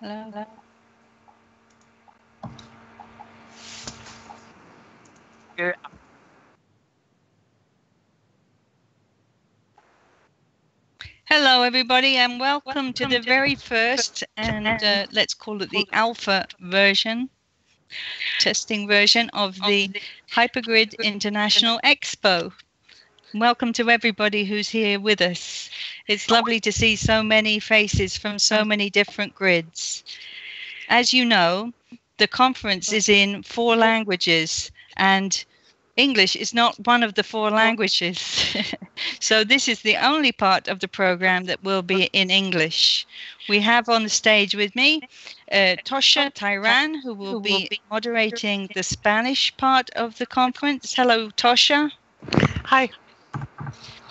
Hello. Hello, everybody, and welcome to the very first and let's call it the alpha version, testing version of the Hypergrid International Expo. Welcome to everybody who's here with us. It's lovely to see so many faces from so many different grids. As you know, the conference is in 4 languages, and English is not one of the 4 languages. So this is the only part of the program that will be in English. We have on the stage with me Tosha Tyran, who will be moderating the Spanish part of the conference. Hello, Tosha. Hi.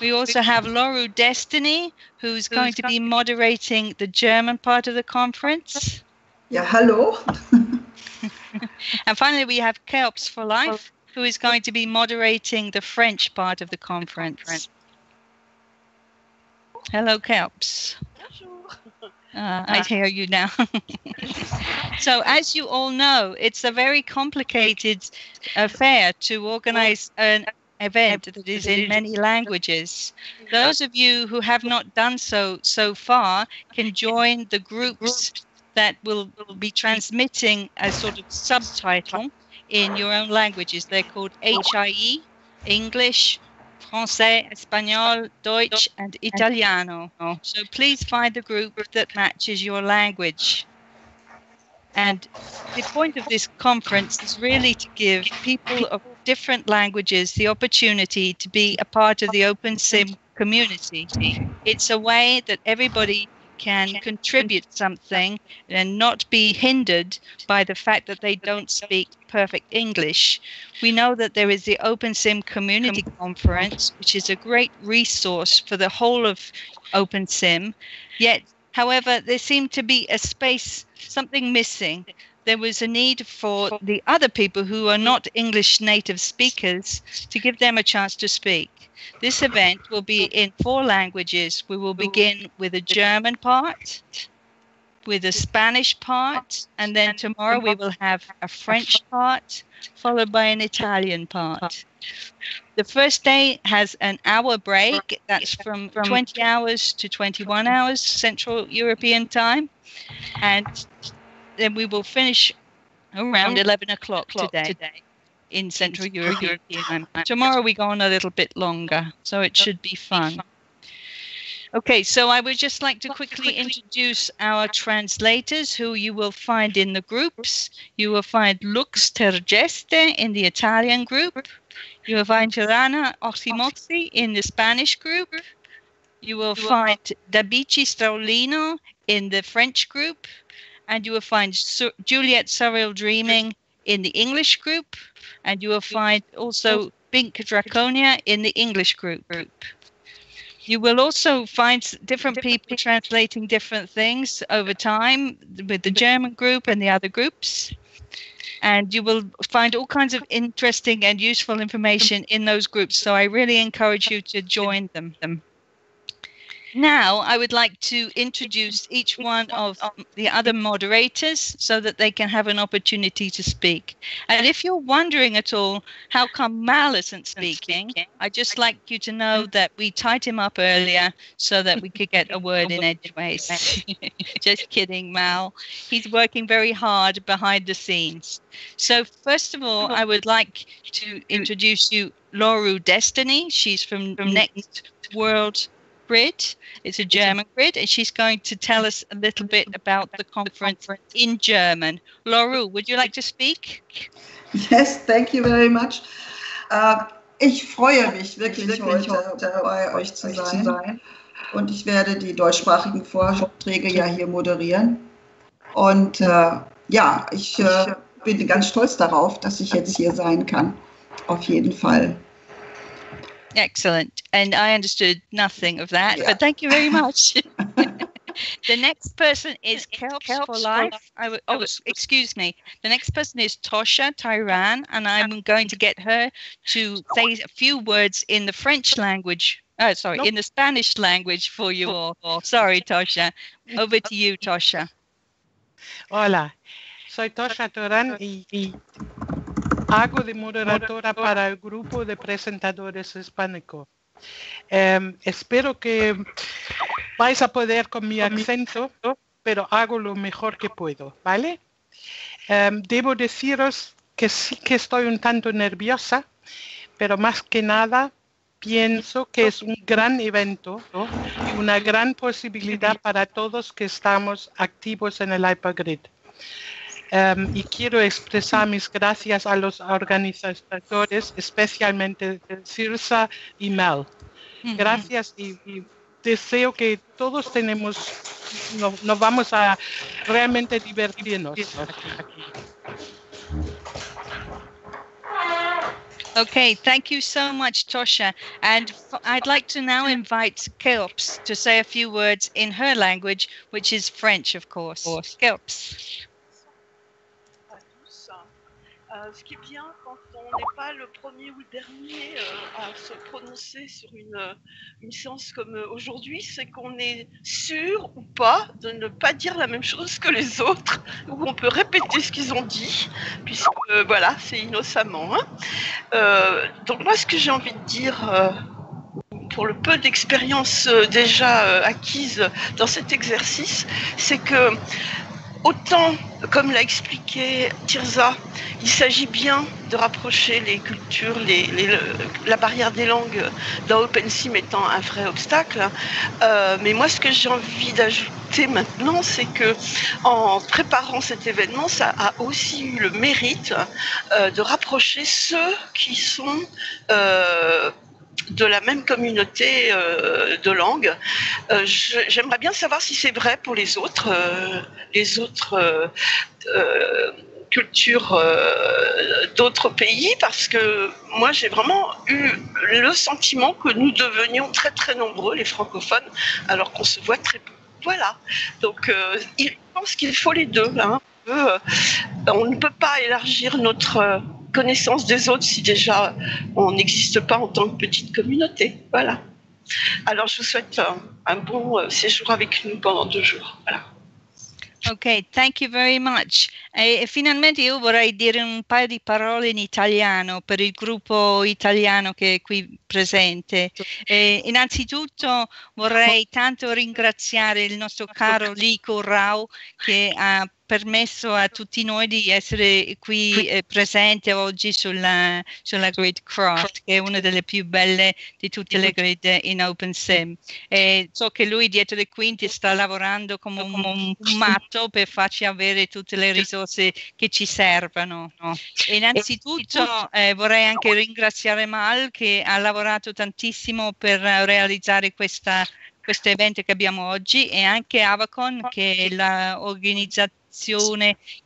We also have Laura Destiny, who's going to be moderating the German part of the conference. Yeah, hello. And finally, we have Keops for Life, who is going to be moderating the French part of the conference. Hello, Keops. I hear you now. So, as you all know, it's a very complicated affair to organize an event that is in many languages. Those of you who have not done so far can join the groups that will be transmitting a sort of subtitle in your own languages. They're called HIE, English, Francais, Espanol, Deutsch, and Italiano. So please find a group that matches your language. And the point of this conference is really to give people of different languages the opportunity to be a part of the OpenSim community. It's a way that everybody can contribute something and not be hindered by the fact that they don't speak perfect English. We know that there is the OpenSim Community Conference, which is a great resource for the whole of OpenSim. Yet, however, there seemed to be a space, something missing. There was a need for the other people who are not English native speakers to give them a chance to speak. This event will be in 4 languages. We will begin with a German part, with a Spanish part, and then tomorrow we will have a French part, followed by an Italian part. The first day has an hour break. That's from 20 hours to 21 hours Central European time. And then we will finish around 11 o'clock today in Central European time. Tomorrow we go on a little bit longer, so it should be fun. Okay, so I would just like to quickly introduce our translators, who you will find in the groups. You will find Lux Tergeste in the Italian group. You will find Tirana Oximoxi in the Spanish group. You will find Dabici Straulino in the French group. And you will find Juliet Surreal Dreaming in the English group. And you will find also Bink Draconia in the English group. You will also find different people translating different things over time with the German group and the other groups. And you will find all kinds of interesting and useful information in those groups. So I really encourage you to join them. Now, I would like to introduce each one of the other moderators so that they can have an opportunity to speak. And if you're wondering at all, how come Mal isn't speaking, I'd just like you to know that we tied him up earlier so that we could get a word in edgeways. Just kidding, Mal. He's working very hard behind the scenes. So first of all, I would like to introduce you Laura Destiny. She's from Next World Grid. It's a German grid, and she's going to tell us a little bit about the conference in German. Laura, would you like to speak? Yes, thank you very much. Ich freue mich wirklich heute bei euch zu sein. Und ich werde die deutschsprachigen Vorträge ja hier moderieren. Und ja, ich bin ganz stolz darauf, dass ich jetzt hier sein kann. Auf jeden Fall. Excellent. And I understood nothing of that, but thank you very much. The next person is Keops for Life. Excuse me. The next person is Tosha Tyran, and I'm going to get her to say a few words in the French language. In the Spanish language for you all. Sorry, Tosha. Over to you, Tosha. Hola, soy Tosha Torán y hago de moderadora para el grupo de presentadores hispánicos. Espero que vais a poder con mi acento, pero hago lo mejor que puedo, ¿vale? Debo deciros que sí que estoy un tanto nerviosa, pero más que nada pienso que es un gran evento y una gran posibilidad para todos que estamos activos en el Hypergrid. Y quiero expresar mis gracias a los organizadores, especialmente Cirsa y Mel. Gracias y deseo que todos nos vamos a realmente divertirnos aquí. Okay, thank you so much, Tosha. And I'd like to now invite Keops to say a few words in her language, which is French, of course. Keops. Ce qui est bien quand on n'est pas le premier ou le dernier à se prononcer sur une séance comme aujourd'hui, c'est qu'on est sûr ou pas de ne pas dire la même chose que les autres, ou on peut répéter ce qu'ils ont dit, puisque voilà, c'est innocemment. Donc moi, ce que j'ai envie de dire, pour le peu d'expérience déjà acquise dans cet exercice, c'est que autant, comme l'a expliqué Tirza, il s'agit bien de rapprocher les cultures, la barrière des langues dans OpenSim étant un vrai obstacle. Mais moi, ce que j'ai envie d'ajouter maintenant, c'est que en préparant cet événement, ça a aussi eu le mérite de rapprocher ceux qui sont de la même communauté de langue. J'aimerais bien savoir si c'est vrai pour les autres cultures d'autres pays, parce que moi j'ai vraiment eu le sentiment que nous devenions très très nombreux, les francophones, alors qu'on se voit très peu. Voilà, donc je pense qu'il faut les deux. Hein. On ne peut pas élargir notre connaissance des autres si déjà on n'existe pas en tant que petite communauté. Voilà. Alors je vous souhaite un bon séjour avec nous pendant 2 jours. Voilà. Ok, thank you very much. Finalmente io vorrei dire un paio di parole in italiano per il gruppo italiano che è qui presente. Innanzitutto vorrei tanto ringraziare il nostro caro Lico Rao che ha permesso a tutti noi di essere qui presente oggi sulla grid craft, che è una delle più belle di tutte le grid in OpenSim. So che lui dietro le quinte sta lavorando come un matto per farci avere tutte le risorse che ci servono. E innanzitutto vorrei anche ringraziare Mal che ha lavorato tantissimo per realizzare questo evento che abbiamo oggi, e anche Avacon che è l'organizzazione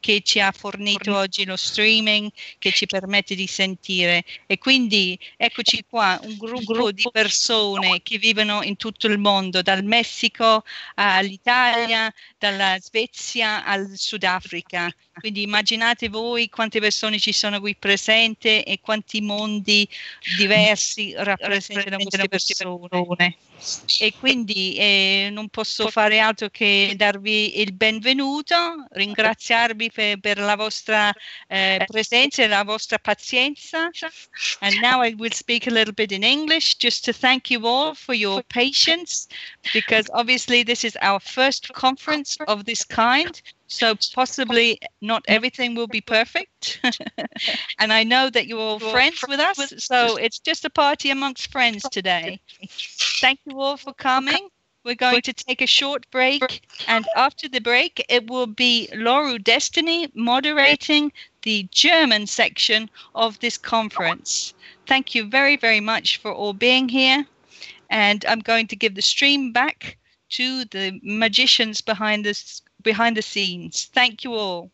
che ci ha fornito oggi lo streaming, che ci permette di sentire. E quindi eccoci qua, un gruppo di persone che vivono in tutto il mondo, dal Messico all'Italia, dalla Svezia al Sudafrica. Quindi immaginate voi quante persone ci sono qui presenti e quanti mondi diversi rappresentano queste persone. E quindi non posso fare altro che darvi il benvenuto, ringraziarvi per la vostra presenza e la vostra pazienza. And now I will speak a little bit in English just to thank you all for your patience, because obviously this is our first conference of this kind. So possibly not everything will be perfect. And I know that you're all friends with us, so it's just a party amongst friends today. Thank you all for coming. We're going to take a short break, and after the break, it will be Laura Destiny moderating the German section of this conference. Thank you very, very much for all being here. And I'm going to give the stream back to the magicians behind the scenes. Thank you all.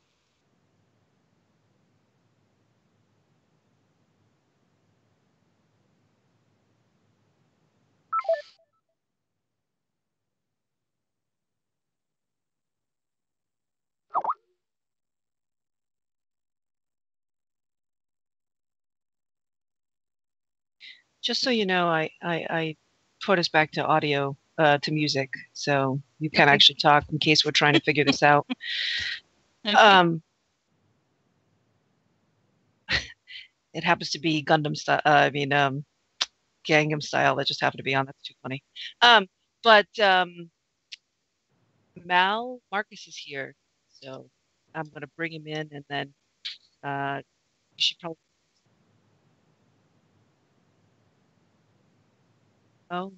Just so you know, I put us back to audio, to music, so you can actually talk in case we're trying to figure this out. Okay. It happens to be Gundam style. Gangnam style. That just happened to be on. That's too funny. But Marcus is here, so I'm gonna bring him in, and then you should probably. Oh,